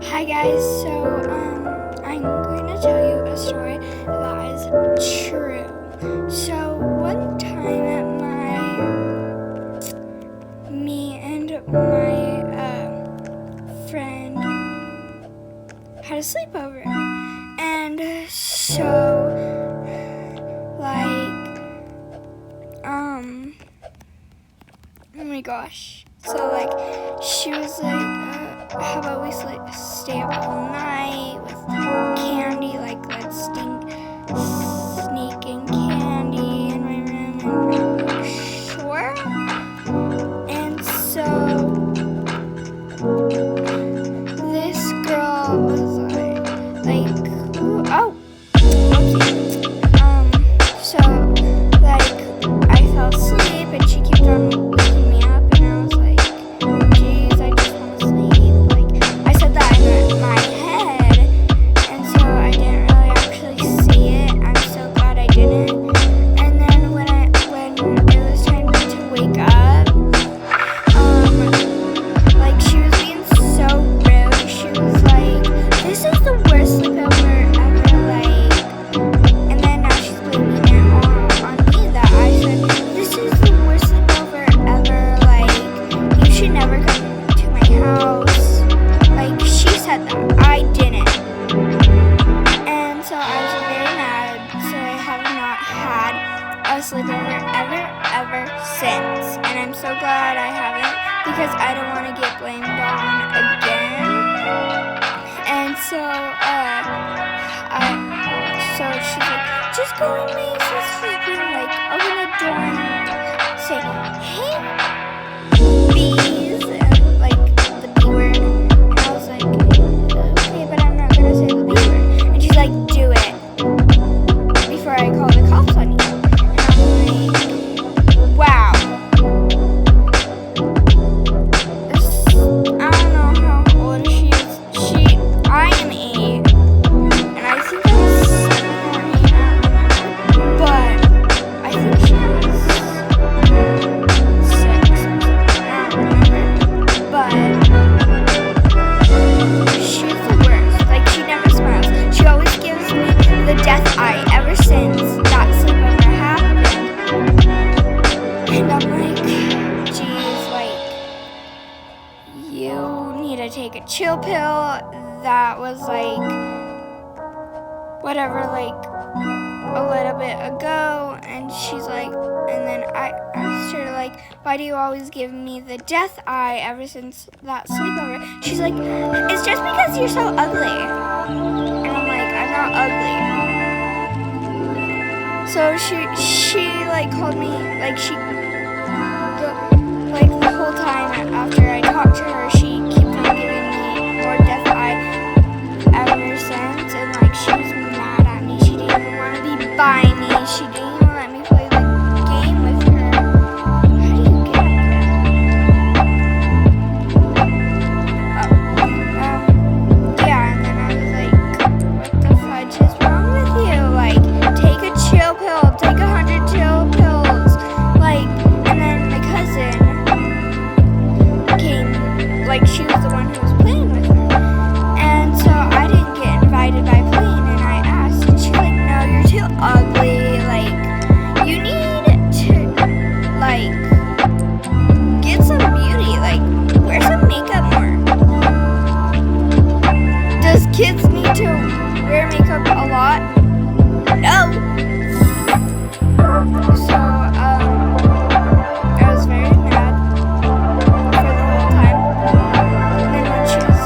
Hi guys, I'm going to tell you a story that is true. So one time me and my friend had a sleepover, and oh my gosh. So she was like, how about we stay up all night with candy, let's sneak in candy in my room, and I'm like, sure. And so this girl was oh, so I fell asleep and she kept on waking me up, and I was like, geez, I just want to sleep. I said that in my head, and so I didn't really actually see it. I'm so glad I didn't. And then when it was time to wake up, she was being so rude. She was like, this is the worst sleepover ever, and then now she's blaming it on me that I said, this is the worst sleepover ever, you should never come to my house. She said that, I didn't. And so I was very mad, so I have not had a sleepover ever since. And I'm so glad I haven't, because I don't want to get blamed on again. And so, she's like, just go in my sister's room, open the door and say, hey, bees, the B word. And I was like, okay, but I'm not gonna say the B word. And she's like, do it before I call the cops on you. And I'm like, wow. I don't know how old she is. I am 8, and I think I was 7 or 8, I don't remember. But I think she was 6 or something, I don't remember. But she's the worst. She never smiles. She always gives me the death eye ever since that sleepover happened. And I'm like, geez, you need to take a chill pill. That was whatever, a little bit ago. And she's like, and then I asked her, why do you always give me the death eye ever since that sleepover? She's like, it's just because you're so ugly. And I'm like, I'm not ugly. So she called me, the whole time after I talked to her, she kept on giving me more death eye ever since. And she was mad at me. She didn't even want to be by me. She didn't even let me play the game with her. How do you get up there? Yeah, and then I was like, what the fudge is wrong with you? Take a chill pill. Take 100 chill pills. And then my cousin came, she was the one who was playing with her. And so I didn't get invited by plane, and I asked, and she's like, no, you're too ugly. You need to, get some beauty. Wear some makeup more. Does kids need to wear makeup a lot? No. So, I was very mad for the whole time. And then when she was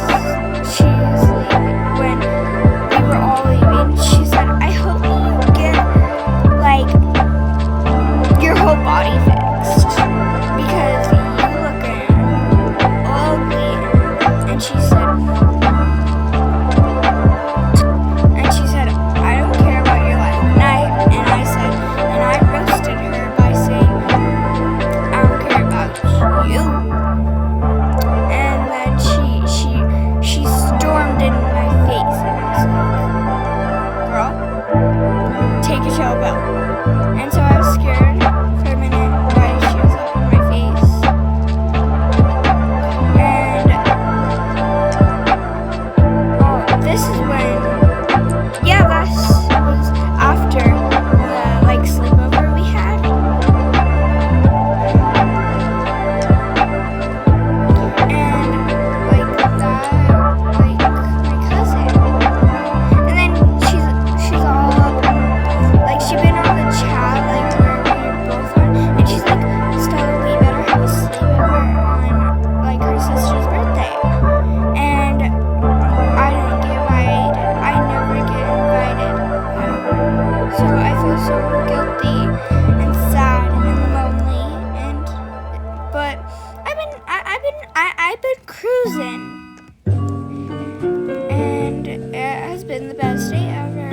been the best day ever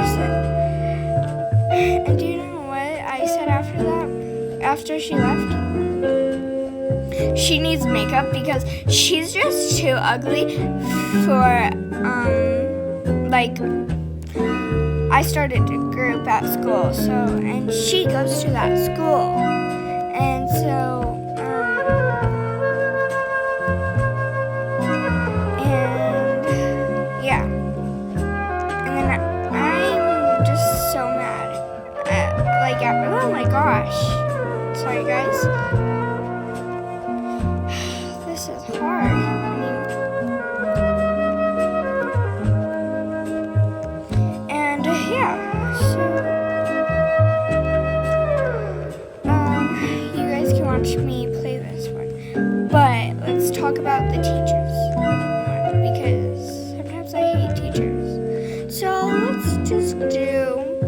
since. And do you know what I said after that? After she left? She needs makeup because she's just too ugly for, like, I started a group at school, so, and she goes to that school. And so, and yeah. And then I'm just so mad at, like, oh my gosh. Sorry, guys. This is hard. And yeah, so you guys can watch me play this one. But let's talk about the teachers. Because sometimes I hate teachers. So let's just do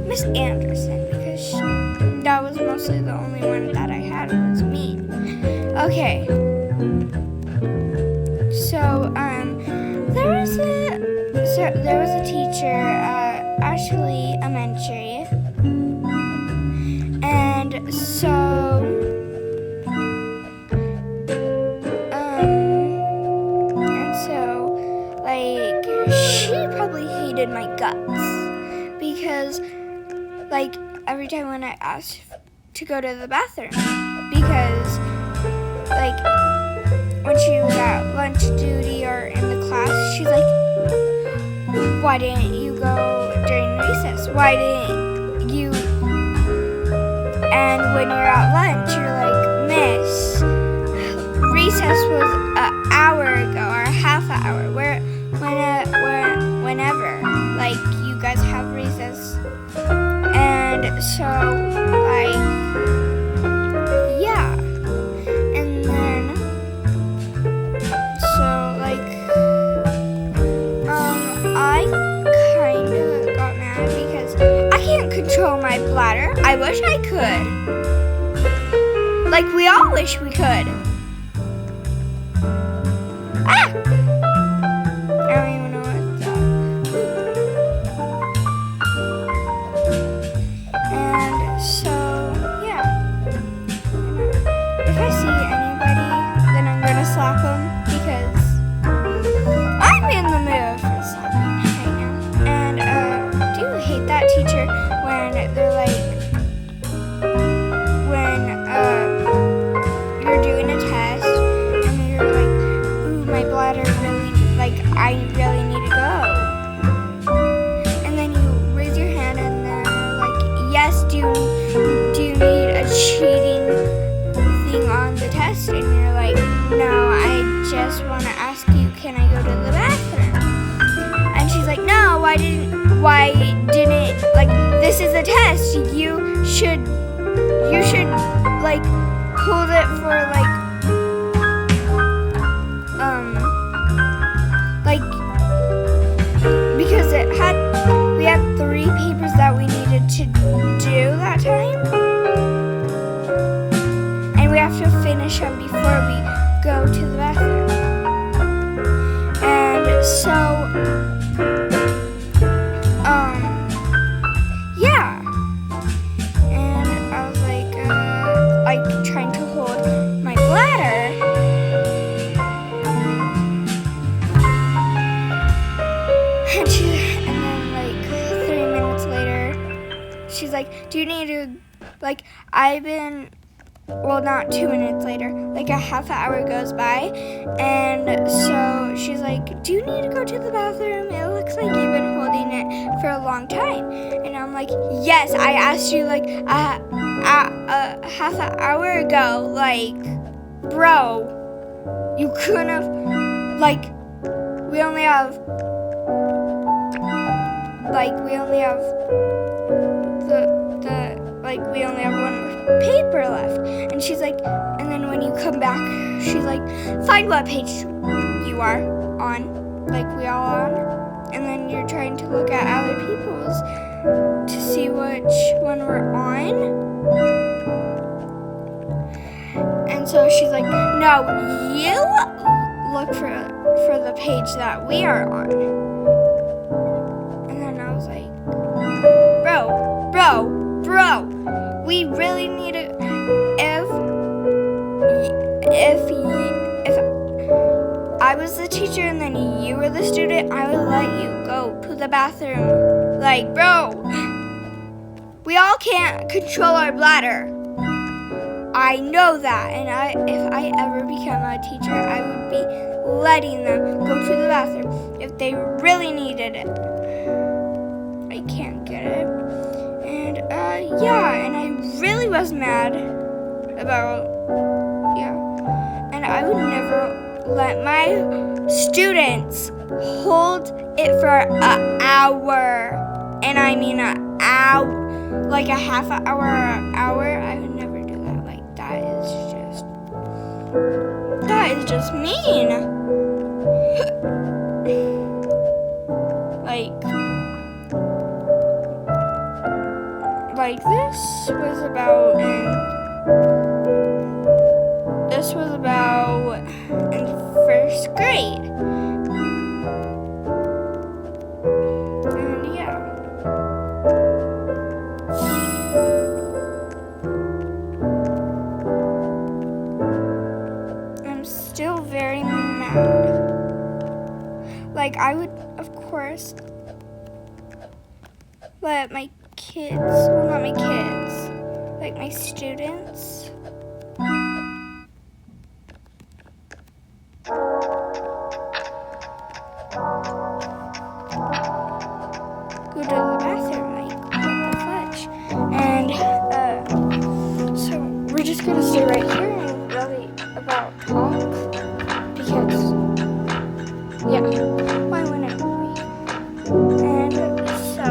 Miss Anderson, because that was mostly the only one that I had was me. Okay. So there was a teacher at Ashley Elementary, and so like she probably hated my guts because like every time when I asked to go to the bathroom, because like when she was at lunch duty or in the class, she's like, why didn't you go during recess? Why didn't you? And when you're at lunch, you're like, Miss, recess was an hour ago or a half an hour. Whenever, like, you guys have recess. And so, like, yeah. And then, so, like, I kind of got mad because I can't control my bladder. I wish I could. Like, we all wish we could. Ah! I don't even know what's that. And so, yeah. If I see anybody, then I'm gonna slap them because I'm in the mood for slapping right now. And do you hate that teacher when they're like, when you're doing a test and you're like, ooh, my bladder really, like, I really need to go. And then you raise your hand and they're like, yes, do you need a cheating thing on the test? And you're like, no, I just want to ask you, can I go to the bathroom? And she's like, no, why didn't, like, this is a test. You should, like, hold it for, like, because we had 3 papers that we needed to do that time. And we have to finish them before we go to the bathroom. And so, yeah. And I was like trying to hold my bladder. And then like 3 minutes later, she's like, do you need to, like, well, not 2 minutes later, like a half an hour goes by, and so she's like, do you need to go to the bathroom? It looks like you've been holding it for a long time. And I'm like, yes, I asked you like a half an hour ago. Like, bro, you couldn't have, like, we only have we only have 1 paper left. And she's like, and then when you come back, she's like, find what page you are on, like we all on. And then you're trying to look at other people's to see which one we're on. And so she's like, no, you look for the page that we are on. we really need to, if I was the teacher and then you were the student, I would let you go to the bathroom. Like, bro, we all can't control our bladder. I know that, and if I ever become a teacher, I would be letting them go to the bathroom if they really needed it. I can't get it. And, yeah, and I really was mad about, and I would never let my students hold it for an hour. And I mean an hour, like a half hour or an hour. I would never do that. Like, that is just mean. like this was about in first grade. And yeah. I'm still very mad. Like, I would, of course, let my kids, well, not my kids, like my students, go to the bathroom, like, what the fudge? And, so we're just gonna stay right here and really about talk, because, yeah, why wouldn't we? And so,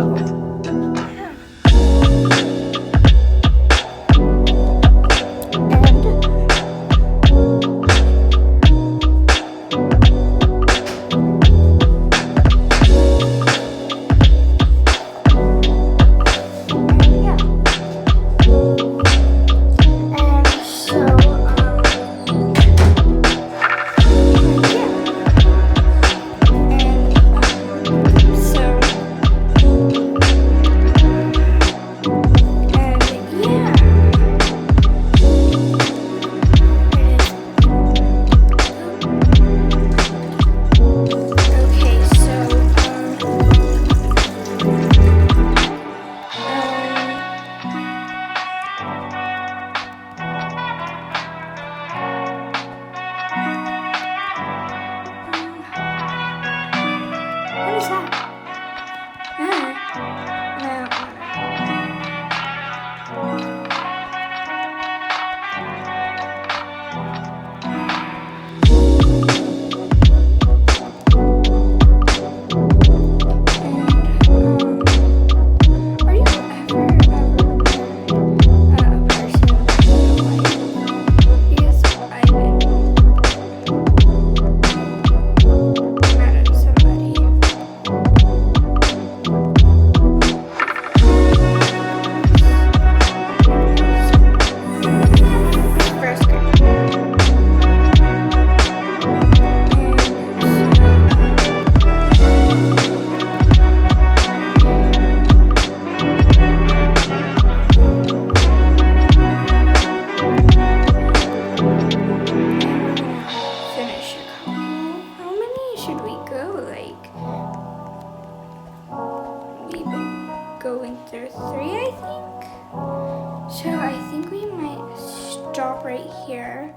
So I think we might stop right here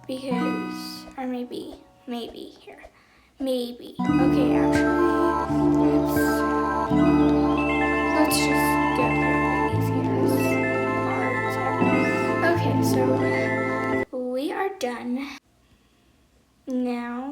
because, or maybe here. Maybe. Okay, actually, let's just get rid of these parts. Okay, so we are done. Now